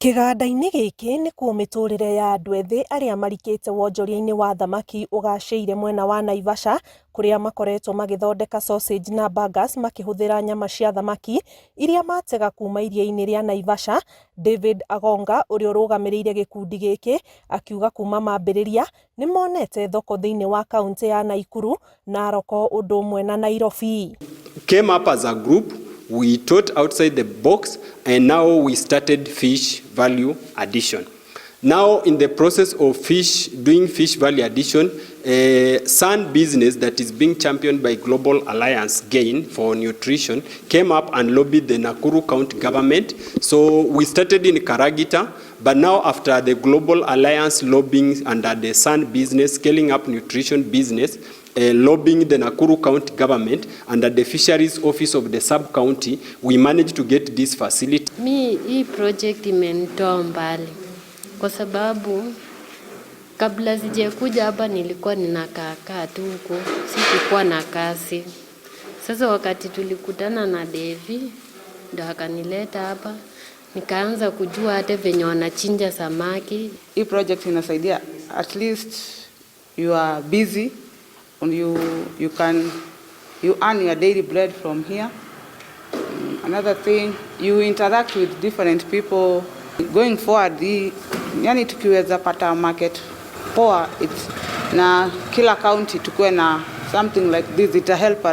Kĩganda-inĩ gĩkĩ nĩ kuo mĩtũrĩre ya andũ ethĩ arĩa marikĩte wonjoria-inĩ wa thamaki ũgacĩire mwena wa Naivasha, kũrĩa makoretwo magĩthondeka sausage na burgers makĩhũthĩra nyama cia thamaki iria matega kuma iria-inĩ rĩa Naivasha. David Agonga ũrĩa ũrũgamĩrĩire gĩkundi gĩkĩ akiuga kuma mambĩrĩria nĩ monete thoko thĩinĩ wa kaunti ya Naikuru, Narok ũndũ ũmwe na Nairobi. Came up as a group, we thought outside the box, and now we started fish value addition. Now in the process of doing fish value addition, Sun business that is being championed by Global Alliance Gain for Nutrition came up and lobbied the Nakuru County government. So we started in Karagita, but now after the Global Alliance lobbying under the Sun business, scaling up nutrition business, lobbying the Nakuru County government under the Fisheries Office of the sub-county, we managed to get this facility. Hii project imenitoa mbali kwa sababu kabla sijakuja hapa nilikuwa ninakaa tu huko, sikuwa na kazi. Sasa wakati tulikutana na Devi ndo akanileta hapa, nikaanza kujua hata venye wanachinja samaki. Hii project inasaidia, at least you are busy and you earn your daily bread from here. Another thing, you interact with different people. Going forward, yani tukiweza pata market poa, na kila county tukuwe na something like this, it help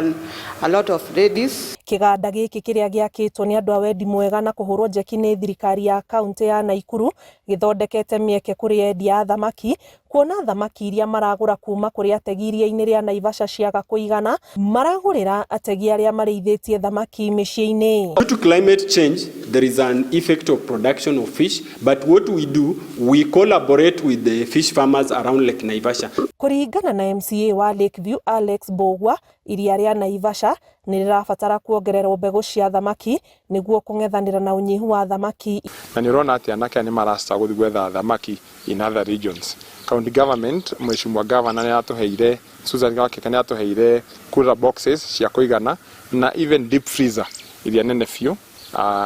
a lot of ladies. Kĩganda gĩkĩ kĩrĩa gĩakĩtwo nĩ andũ a wendi mwega na kũhũrwo njeki nĩ thirikari ya kaunti ya Naikuru gĩthondekete mĩeke kũrĩ endia a thamaki, kuona thamaki iria maragũra kuma kũrĩ ategi iria-inĩ rĩa Naivasha ciaga kũigana, maragũrĩra ategi arĩa marĩithĩtie thamaki mĩciĩ-inĩ. Due to climate change, there is an effect of production of fish, but what we do, we collaborate with the fish farmers around Lake Naivasha. Kũringana na MCA wa Lakeview Alex Bogwa, iria rĩa Naivasha nĩ rĩrabatara kuongererwo mbegũ cia thamaki nĩguo kũng'ethanĩra na ũnyihu wa thamaki. Na nĩ ũrona atĩ anake nĩ marasta gũthiĩ gwetha thamaki in other regions. County government, Mheshimiwa Governor nĩ atũheire, Susan Gakeka nĩ atũheire cooler boxes cia kũigana na even deep freezer iria nene biũ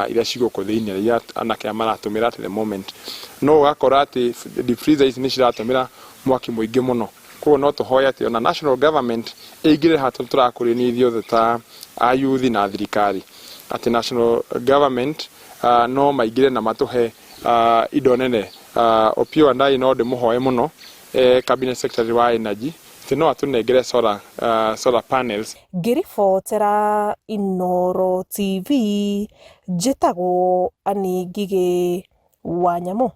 iria cigũkũ thĩinĩ iria anake maratũmĩra at the moment. No ũgakora atĩ deep freezer ici nĩ ciratũmĩra mwaki mũingĩ mũno. Koguo no tũhoe atĩ ona national government ĩingĩre hatũ tũrakũrĩnia ithuothe ta Ayuthi na thirikari, atĩ national government no maingĩre na matũhe indo nene. Opio andai no ndĩmũhoe mũno cabinet secretary wa energy atĩ no atũnengere solar panels. Ngĩribotera Inooro TV, njĩtagwo Ani Ngigĩ Wanyamũ.